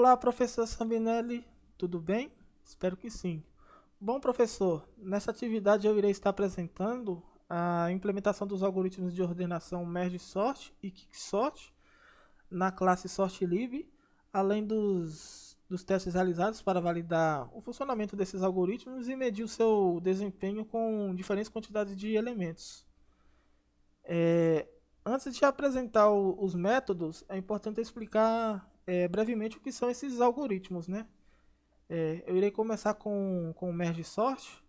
Olá, professor Sambinelli, tudo bem? Espero que sim. Bom, professor, nessa atividade eu irei estar apresentando a implementação dos algoritmos de ordenação Merge-Sort e Quicksort na classe SortLib, além dos testes realizados para validar o funcionamento desses algoritmos e medir o seu desempenho com diferentes quantidades de elementos. Antes de apresentar os métodos, é importante explicar brevemente o que são esses algoritmos, né? Eu irei começar com o Merge Sort.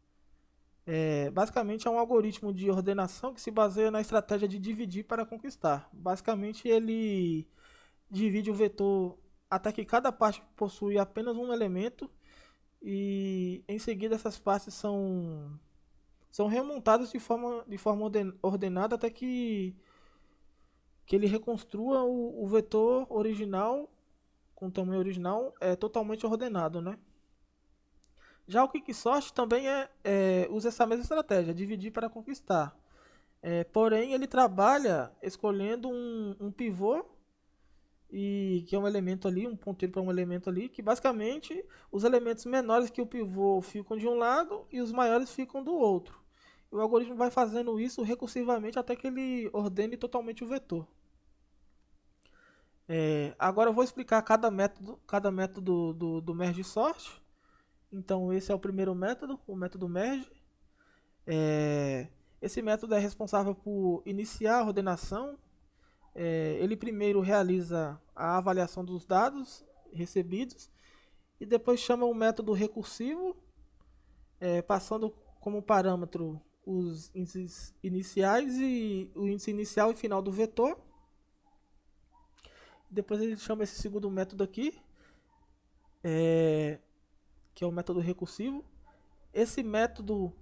Basicamente é um algoritmo de ordenação que se baseia na estratégia de dividir para conquistar. Basicamente ele divide o vetor até que cada parte possui apenas um elemento e em seguida essas partes são remontadas de forma ordenada até que ele reconstrua o vetor original com o tamanho original totalmente ordenado, né? Já o Quicksort também usa essa mesma estratégia, dividir para conquistar. Porém, ele trabalha escolhendo um pivô, que é um elemento ali, um ponteiro para um elemento ali, que basicamente os elementos menores que o pivô ficam de um lado e os maiores ficam do outro. O algoritmo vai fazendo isso recursivamente até que ele ordene totalmente o vetor. Agora eu vou explicar cada método do Merge Sort. Então esse é o primeiro método, o método merge. Esse método é responsável por iniciar a ordenação. Ele primeiro realiza a avaliação dos dados recebidos e depois chama o método recursivo, passando como parâmetro os índices iniciais e o índice inicial e final do vetor. Depois ele chama esse segundo método aqui, que é o método recursivo. Esse método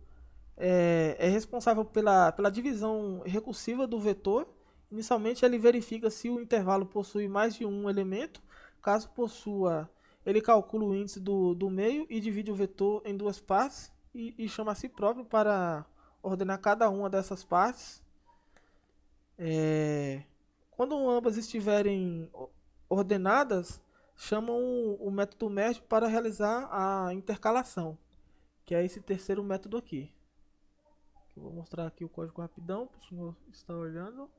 é responsável pela divisão recursiva do vetor. Inicialmente ele verifica se o intervalo possui mais de um elemento. Caso possua, ele calcula o índice do meio e divide o vetor em duas partes e chama a si próprio para ordenar cada uma dessas partes. Quando ambas estiverem ordenadas, chamam o método merge para realizar a intercalação, que é esse terceiro método aqui. Eu vou mostrar aqui o código rapidão para o senhor estar olhando.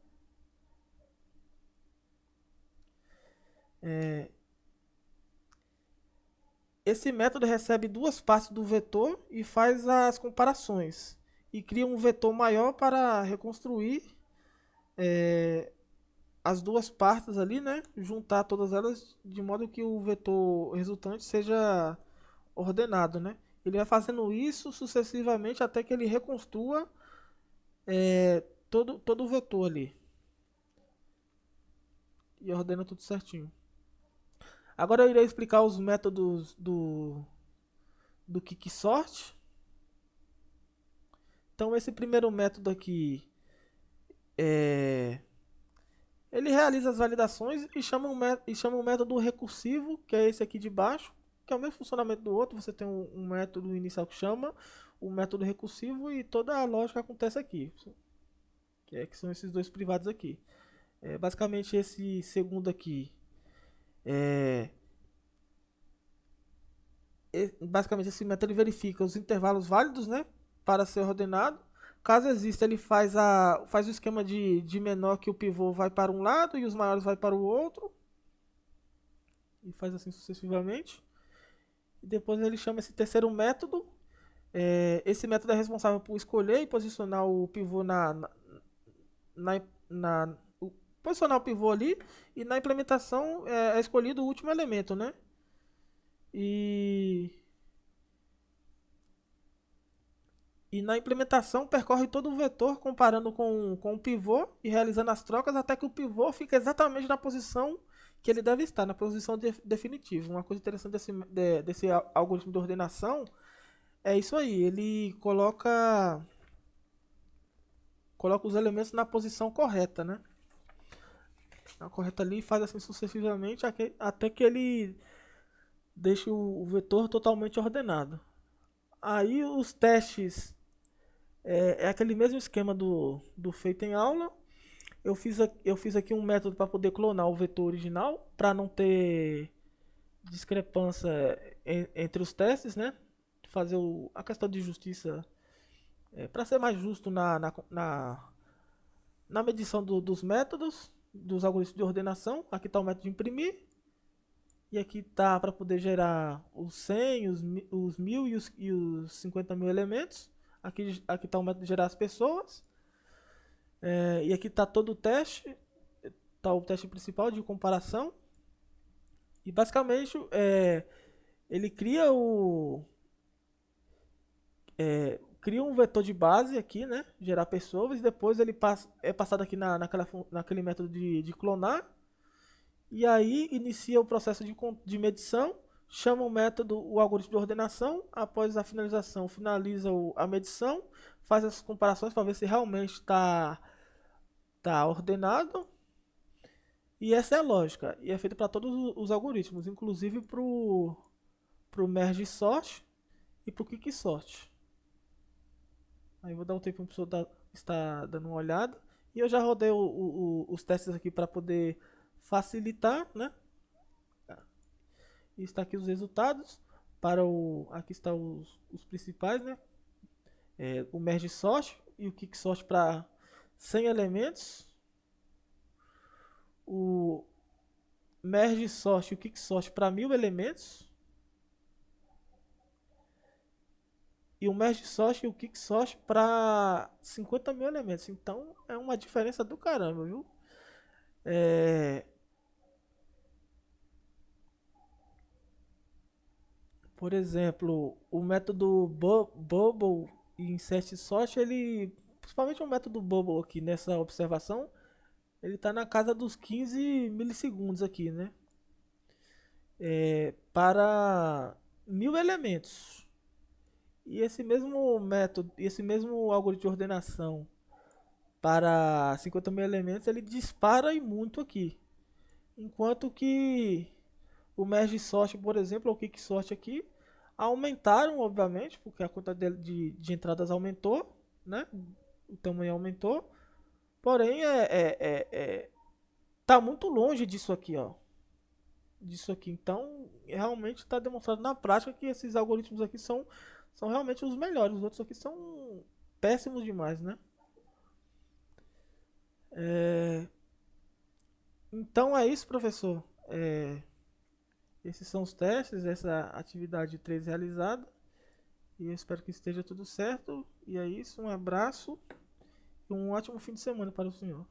Esse método recebe duas partes do vetor e faz as comparações e cria um vetor maior para reconstruir as duas partes ali, né? Juntar todas elas de modo que o vetor resultante seja ordenado, né? Ele vai fazendo isso sucessivamente até que ele reconstrua todo o vetor ali e ordena tudo certinho. Agora eu irei explicar os métodos do Quicksort. Então esse primeiro método aqui ele realiza as validações e chama um método recursivo, que é esse aqui de baixo, que é o mesmo funcionamento do outro. Você tem um método inicial que chama o método recursivo e toda a lógica acontece aqui, que são esses dois privados aqui. Basicamente esse segundo aqui basicamente esse método ele verifica os intervalos válidos, né, para ser ordenado. Caso exista, ele faz o esquema de menor, que o pivô vai para um lado e os maiores vai para o outro. E faz assim sucessivamente. E depois ele chama esse terceiro método. Esse método é responsável por escolher e posicionar o pivô posicionar o pivô ali. E na implementação é escolhido o último elemento, né? E na implementação percorre todo o vetor comparando com o pivô e realizando as trocas até que o pivô fique exatamente na posição que ele deve estar, na posição definitiva. Uma coisa interessante desse algoritmo de ordenação é isso aí, ele coloca os elementos na posição correta, né? Na correta ali e faz assim sucessivamente até que ele deixe o vetor totalmente ordenado. Aí os testes é aquele mesmo esquema do feito em aula. Eu fiz aqui um método para poder clonar o vetor original, para não ter discrepância entre os testes, né? Fazer a questão de justiça para ser mais justo na medição dos métodos, dos algoritmos de ordenação. Aqui está o método de imprimir. E aqui está para poder gerar os 100, os 1000 e os 50.000 elementos. Aqui está o método de gerar as pessoas. E aqui está todo o teste. Está o teste principal de comparação. E basicamente ele cria um vetor de base aqui, né? Gerar pessoas. E depois ele é passado aqui naquele método de clonar. E aí inicia o processo de medição, chama o algoritmo de ordenação, após a finalização, finaliza a medição, faz as comparações para ver se realmente tá ordenado. E essa é a lógica, e é feita para todos os algoritmos, inclusive para o merge sort e para o quick sort. Aí vou dar um tempo para a pessoa estar dando uma olhada. E eu já rodei os testes aqui para poder facilitar, né? E está aqui os resultados aqui estão os principais, né? O merge sort e o quick sort para 100 elementos, o merge sort e o quick sort para 1000 elementos, e o merge sort e o quick sort para 50.000 elementos. Então é uma diferença do caramba, viu? Por exemplo, o método Bubble e Insert Sort, principalmente o método Bubble aqui nessa observação, ele está na casa dos 15 milissegundos aqui, né? Para 1000 elementos. E esse mesmo método, esse mesmo algoritmo de ordenação para 50.000 elementos, ele dispara e muito aqui. Enquanto que o merge sort, por exemplo, ou o quick sort aqui, aumentaram, obviamente, porque a quantidade de entradas aumentou, né? O tamanho aumentou. Porém, tá muito longe disso aqui, ó. Disso aqui. Então, realmente está demonstrado na prática que esses algoritmos aqui são realmente os melhores. Os outros aqui são péssimos demais, né? Então é isso, professor. Esses são os testes, essa atividade 3 realizada. E eu espero que esteja tudo certo. E é isso, um abraço e um ótimo fim de semana para o senhor.